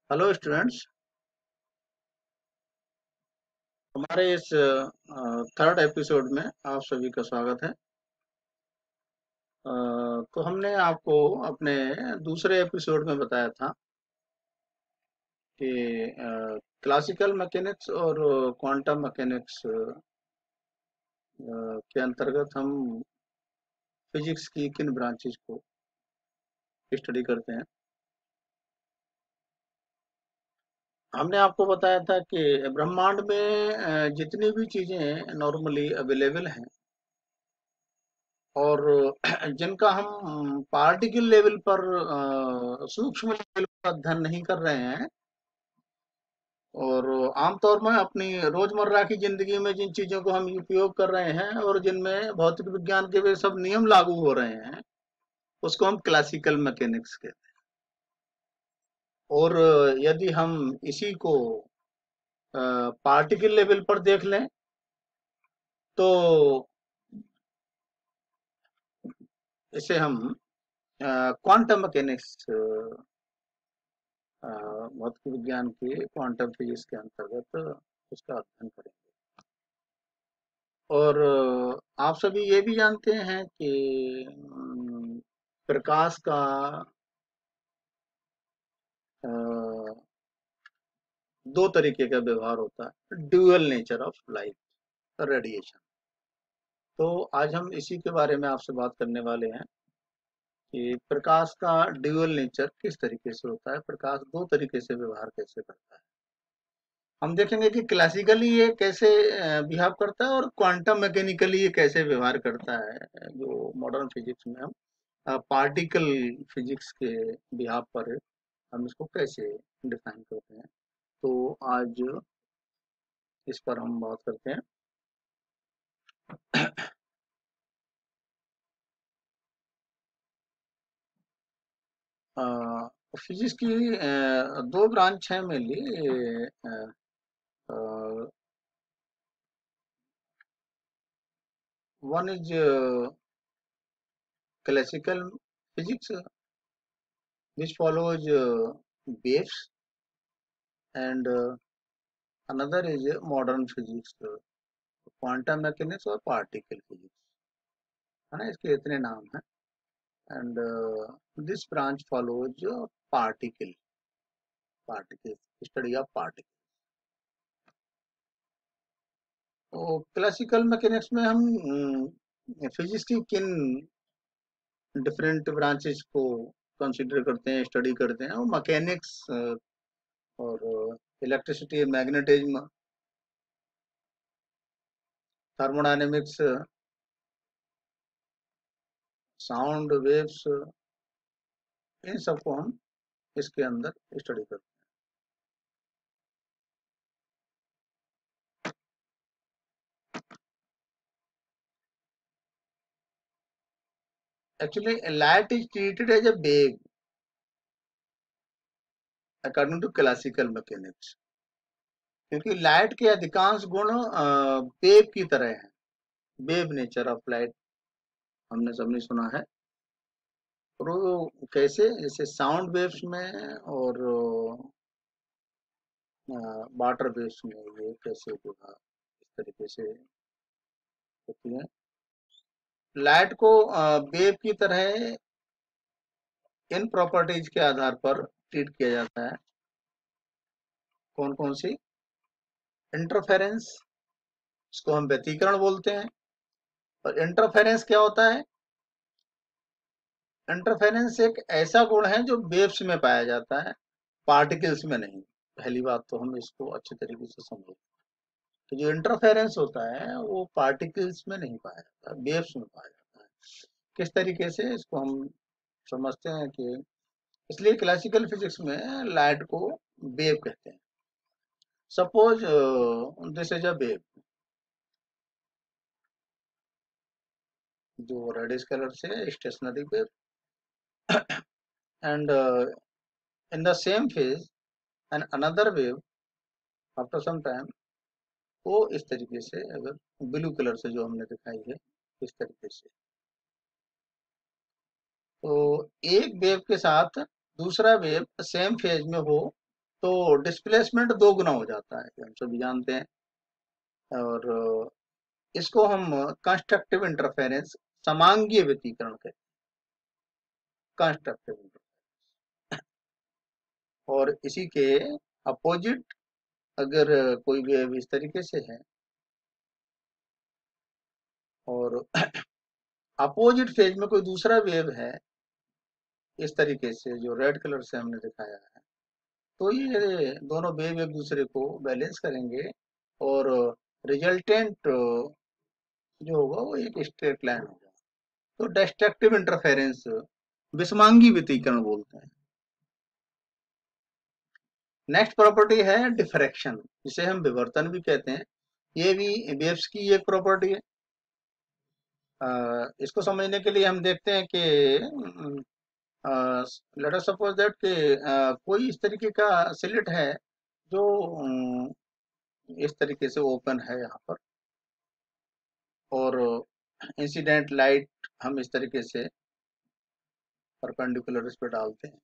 Hello students. हमारे इस third episode में आप सभी का स्वागत है। तो हमने आपको अपने दूसरे एपिसोड में बताया था कि क्लासिकल मैकेनिक्स और क्वांटम मैकेनिक्स के अंतर्गत हम फिजिक्स की किन ब्रांचेस को स्टडी करते हैं। हमने आपको बताया था कि ब्रह्मांड में जितनी भी चीजें नॉर्मली अवेलेबल हैं और जिनका हम पार्टिकल लेवल पर सूक्ष्म लेवल पर अध्ययन नहीं कर रहे हैं और आमतौर में अपनी रोजमर्रा की जिंदगी में जिन चीजों को हम उपयोग कर रहे हैं और जिनमें भौतिक विज्ञान के वे सब नियम लागू हो रहे हैं उसको हम क्लासिकल मैकेनिक्स कहते हैं। और यदि हम इसी को पार्टिकल लेवल पर देख लें तो इसे हम क्वांटम मैकेनिक्स भौतिक विज्ञान के क्वांटम फिजिक्स के अंतर्गत उसका अध्ययन करेंगे। और आप सभी ये भी जानते हैं कि प्रकाश का अ, दो तरीके का व्यवहार होता है, dual nature of light, radiation. तो आज हम इसी के बारे में आपसे बात करने वाले हैं कि प्रकाश का ड्यूअल नेचर किस तरीके से होता है, प्रकाश दो तरीके से व्यवहार कैसे करता है। हम देखेंगे कि क्लासिकली ये कैसे बिहेव करता है और क्वांटम मैकेनिकली ये कैसे व्यवहार करता है, जो मॉडर्न फिजिक्स में हम पार्टिकल फिजिक्स के बिहाफ पर हम इसको कैसे डिफाइन करते हैं। तो आज इस पर हम बात करते हैं। फिजिक्स की दो ब्रांच है mainly. One is classical physics which follows waves, and another is modern physics, quantum mechanics और पार्टिकल फिजिक्स, है ना, इसके इतने नाम हैं। And this branch follows particle particle study of particle. तो क्लासिकल मैकेनिक्स में हम फिजिक्स की किन डिफरेंट ब्रांचेस को कंसिडर करते हैं, स्टडी करते हैं, और मैकेनिक्स और electricity, magnetism, thermodynamics, sound waves, इन सबको हम इसके अंदर स्टडी करते हैं। Actually light is treated as a wave according to classical mechanics, क्योंकि लाइट के अधिकांश गुण वेव की तरह हैं। वेव नेचर ऑफ लाइट हमने सबने सुना है। और वो कैसे, जैसे साउंड वेव्स में और वाटर वेव्स में ये कैसे जो है इस तरीके से होती है। लाइट को वेव की तरह इन प्रॉपर्टीज के आधार पर ट्रीट किया जाता है। कौन कौन सी? इंटरफेरेंस, इसको हम व्यतिकरण बोलते हैं। और इंटरफेरेंस क्या होता है? इंटरफेरेंस एक ऐसा गुण है जो वेव्स में पाया जाता है, पार्टिकल्स में नहीं। पहली बात तो हम इसको अच्छे तरीके से समझें। तो जो इंटरफेरेंस होता है वो पार्टिकल्स में नहीं पाया जाता, वेव्स में पाया जाता है। किस तरीके से, इसको हम समझते हैं कि इसलिए क्लासिकल फिजिक्स में लाइट को वेव कहते हैं। Suppose this is a wave, जो रेडिश कलर से stationary wave, and in the same phase and another wave after some time, वो इस तरीके से, अगर ब्लू कलर से जो हमने दिखाई है इस तरीके से, तो एक वेव के साथ दूसरा वेव सेम फेज में हो तो डिस्प्लेसमेंट 2 गुना हो जाता है, ये हम सभी जानते हैं। और इसको हम कंस्ट्रक्टिव इंटरफेरेंस, समांगीय व्यतिकरण कहते हैं, कंस्ट्रक्टिव। और इसी के अपोजिट अगर कोई वेव इस तरीके से है और अपोजिट फेज में कोई दूसरा वेव है इस तरीके से, जो रेड कलर से हमने दिखाया है, तो ये दोनों वेव एक दूसरे को बैलेंस करेंगे और रिजल्टेंट जो होगा वो एक स्ट्रेट लाइन होगा। तो डिस्ट्रक्टिव इंटरफेरेंस, विषमांगी व्यतिकरण बोलते हैं। नेक्स्ट प्रॉपर्टी है डिफ्रैक्शन, जिसे हम विवर्तन भी कहते हैं। ये भी वेव्स की एक प्रॉपर्टी है। इसको समझने के लिए हम देखते हैं कि लेट अस सपोज दैट कि कोई इस तरीके का स्लिट है जो इस तरीके से ओपन है यहाँ पर, और इंसिडेंट लाइट हम इस तरीके से परपेंडिकुलर इस पे डालते हैं।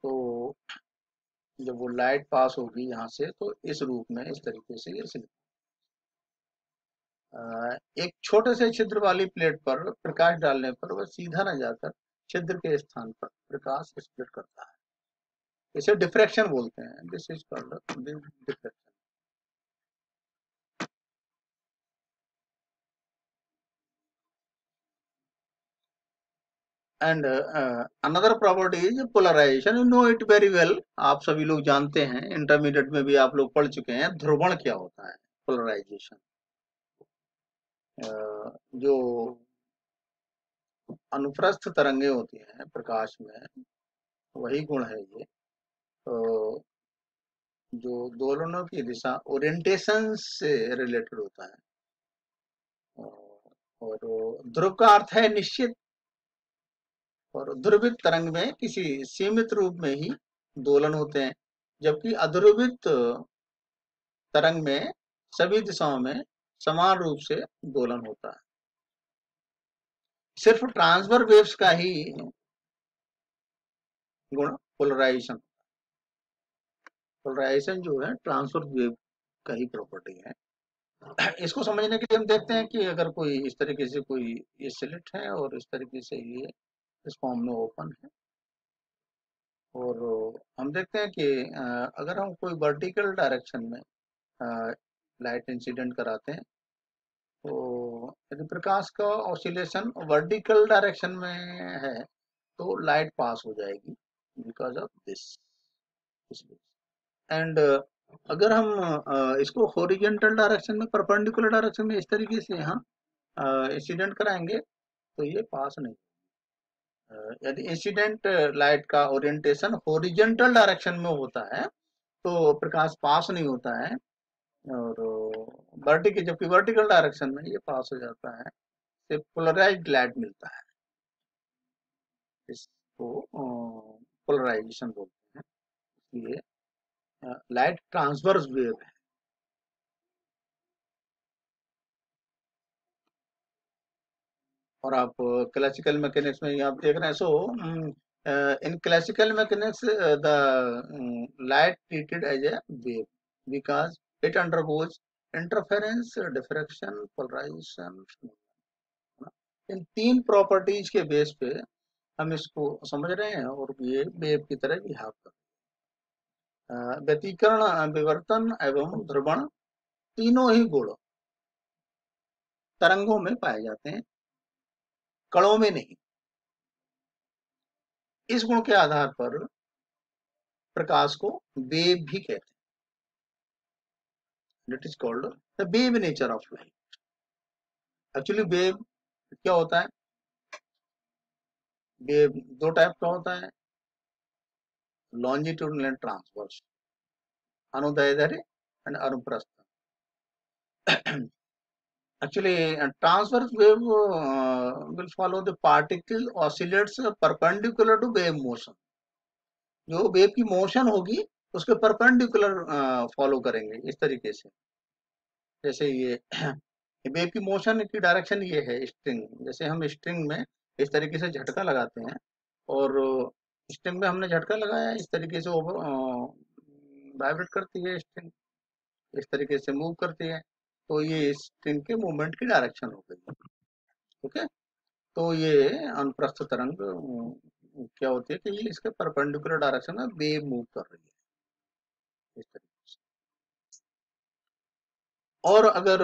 तो जब वो लाइट पास होगी यहाँ से, तो इस रूप में इस तरीके से ये स्लिट, एक छोटे से छिद्र वाली प्लेट पर प्रकाश डालने पर वह सीधा न जाकर छिद्र के स्थान पर प्रकाश स्प्लिट करता है। इसे डिफ्रैक्शन बोलते हैं। This is called diffraction. And another property is polarisation, you know it very well. आप सभी लोग जानते हैं, इंटरमीडिएट में भी आप लोग पढ़ चुके हैं, ध्रुवण क्या होता है। पोलराइजेशन, जो अनुप्रस्थ तरंगे होती हैं प्रकाश में, वही गुण है ये। तो जो दोलनों की दिशा ओरिएंटेशन से रिलेटेड होता है। और ध्रुव का अर्थ है निश्चित, और ध्रुवित तरंग में किसी सीमित रूप में ही दोलन होते हैं, जबकि अध्रुवित तरंग में सभी दिशाओं में समान रूप से दोलन होता है। सिर्फ ट्रांसफर वेव्स का ही गुण पोलराइजेशन। पोलराइजेशन जो है ट्रांसफर वेव का ही प्रॉपर्टी है। इसको समझने के लिए हम देखते हैं कि अगर कोई इस तरीके से कोई ये स्लिट है और इस तरीके से ये इस फॉर्म में ओपन है, और हम देखते हैं कि अगर हम कोई वर्टिकल डायरेक्शन में लाइट इंसिडेंट कराते हैं, तो यदि प्रकाश का ऑसिलेशन वर्टिकल डायरेक्शन में है, तो लाइट पास हो जाएगी बिकॉज ऑफ दिस। एंड अगर हम इसको हॉरिजॉन्टल डायरेक्शन में, परपेंडिकुलर डायरेक्शन में इस तरीके से यहाँ इंसिडेंट कराएंगे, तो ये पास नहीं। यदि इंसिडेंट लाइट का ओरिएंटेशन हॉरिजॉन्टल डायरेक्शन में होता है, तो प्रकाश पास नहीं होता है, और वर्टिकल, जबकि वर्टिकल डायरेक्शन में ये पास हो जाता है, से पोलराइज्ड लाइट मिलता है। इसको पोलराइजेशन बोलते हैं। इसलिए लाइट ट्रांसवर्स वेव है। और आप क्लासिकल मैकेनिक्स में आप देख रहे हैं, so in classical mechanics the light treated as a wave because it undergoes interference, diffraction, polarisation. इन तीन प्रॉपर्टीज के बेस पे हम इसको समझ रहे हैं, और ये वेव की तरह बिहेव कर व्यतिकरण, विवर्तन एवं ध्रुवण, तीनों ही गुण तरंगों में पाए जाते हैं, कणों में नहीं। इस गुण के आधार पर प्रकाश को वेव भी कहते हैं। That is called the wave nature of light. Actually wave क्या होता है? वेव दो टाइप का होता है, लॉन्जिट्यूडनल एंड ट्रांसवर्स, अनुदैर्ध्य एंड अनुप्रस्थ। Actually transverse wave will follow the particle oscillates perpendicular to wave motion. जो वेव की मोशन होगी उसके परपेंडिकुलर फॉलो करेंगे इस तरीके से। जैसे ये वेव की मोशन की डायरेक्शन ये है स्ट्रिंग, जैसे हम स्ट्रिंग में इस तरीके से झटका लगाते हैं, और स्ट्रिंग में हमने झटका लगाया, इस तरीके से वाइब्रेट करती है स्ट्रिंग, इस तरीके से मूव करती है, तो ये स्ट्रिंग के मूवमेंट की डायरेक्शन हो गई। ओके, तो ये अनुप्रस्थ तरंग क्या होती है कि ये इसके परपेंडिकुलर डायरेक्शन में वेव मूव कर रही है इस तरीके से। और अगर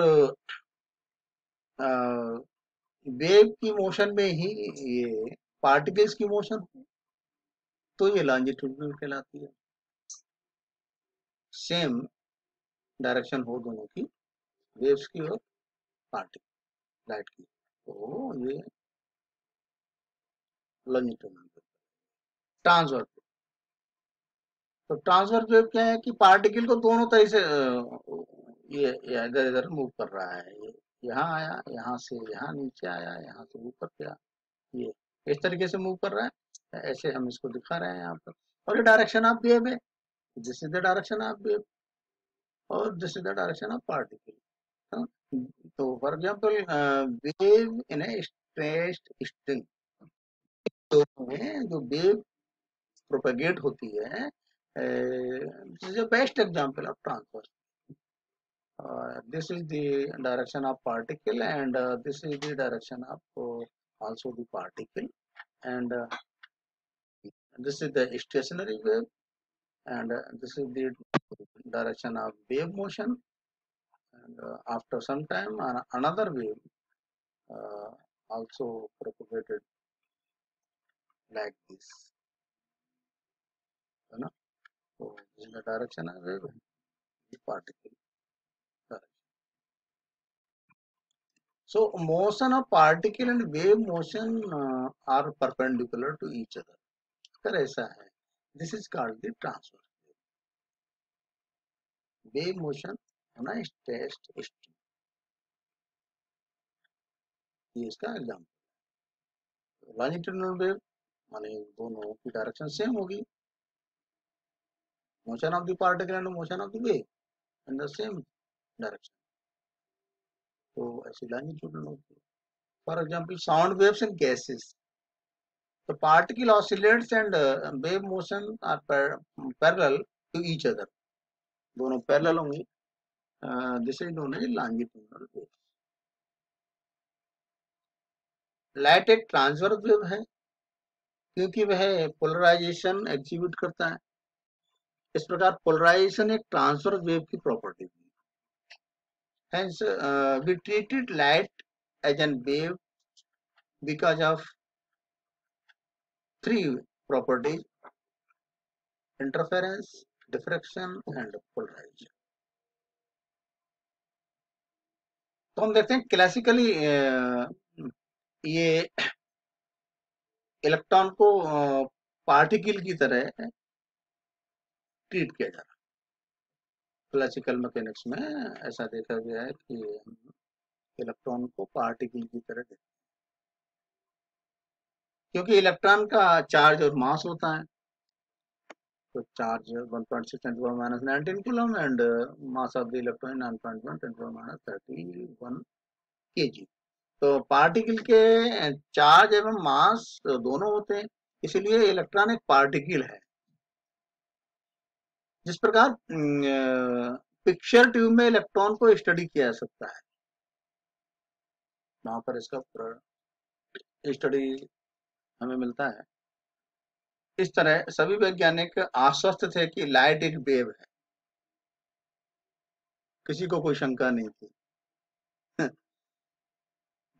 वेव की मोशन में ही ये पार्टिकल्स की मोशन हो तो ये लॉन्जिट्यूडिनल कहलाती है। सेम डायरेक्शन हो दोनों की, वेव्स की और पार्टिकल लाइट की, तो ये लॉन्जिट्यूडिनल। ट्रांसवर्स, तो ट्रांसवर्स वेव क्या है कि पार्टिकल को दोनों तरह से ये इधर इधर मूव कर रहा है। ये यहाँ आया, यहाँ से यहाँ नीचे आया, यहाँ से ऊपर गया, ये इस तरीके से मूव कर रहा है। ऐसे हम इसको दिखा रहे हैं यहाँ पर। और ये डायरेक्शन ऑफ वेव है, this is the direction of wave और this is the direction of particle. तो for example wave in a stressed string, तो में जो वेव प्रोपेगेट होती है, this is the best example of transfer. This is the direction of particle, and this is the direction of also the particle, and this is the stationary wave, and this is the direction of wave motion, and after some time another wave uh, also propagated like this, you know. So this is the direction of wave, the particle direction. So motion of particle and wave motion are perpendicular to each other. अगर ऐसा है, this is called the transverse wave motion होना test, ये इसका example. Longitudinal wave माने दोनों की direction same होगी, motion of the particle and motion of the wave in the same direction, तो ऐसी लॉन्जिट्यूडिनल होती है। For example sound waves and gases, the particle oscillates and wave motion are parallel to each other, दोनों parallel होंगे, this is known as longitudinal wave. Light एक transverse wave है क्योंकि वह पोलराइजेशन एग्जीक्यूट करता है। इस प्रकार पोलराइजेशन एक ट्रांसवर्स वेव की प्रॉपर्टी है। Hence, we treated light as an wave because of three properties: interference, diffraction and polarization. तो हम देखते हैं क्लासिकली ये इलेक्ट्रॉन को पार्टिकल की तरह ट्रीट किया जा रहा है। क्लासिकल मैकेनिक्स में ऐसा देखा गया है कि इलेक्ट्रॉन को पार्टिकल की तरह देखते हैं, क्योंकि इलेक्ट्रॉन का चार्ज और मास होता है। तो charge 1.6 × 10⁻⁹ coulomb and mass of the electron 9.1 × 10⁻31 kg। तो पार्टिकल के चार्ज एवं मास दोनों होते हैं, इसलिए इलेक्ट्रॉन एक पार्टिकल है। जिस प्रकार पिक्चर ट्यूब में इलेक्ट्रॉन को स्टडी किया जा सकता है, वहां पर इसका स्टडी हमें मिलता है। इस तरह सभी वैज्ञानिक आश्वस्त थे कि लाइट एक वेव है, किसी को कोई शंका नहीं थी।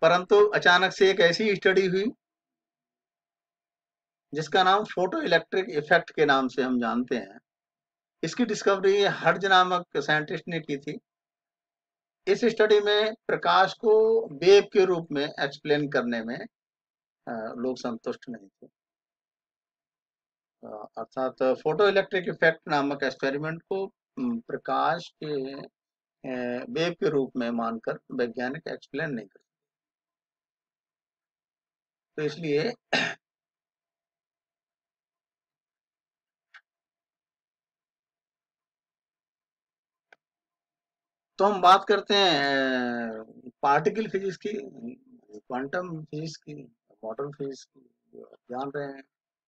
परंतु अचानक से एक ऐसी स्टडी हुई जिसका नाम फोटो इलेक्ट्रिक इफेक्ट के नाम से हम जानते हैं। इसकी डिस्कवरी हर्ट्ज नामक साइंटिस्ट ने की थी। इस स्टडी में प्रकाश को वेव के रूप में एक्सप्लेन करने में लोग संतुष्ट नहीं थे। अर्थात फोटो इलेक्ट्रिक इफेक्ट नामक एक्सपेरिमेंट को प्रकाश के वेव के रूप में मानकर वैज्ञानिक एक्सप्लेन नहीं करते, तो इसलिए तो हम बात करते हैं पार्टिकल फिजिक्स की, क्वांटम फिजिक्स की, मॉडर्न फिजिक्स की, जो आप जान रहे हैं।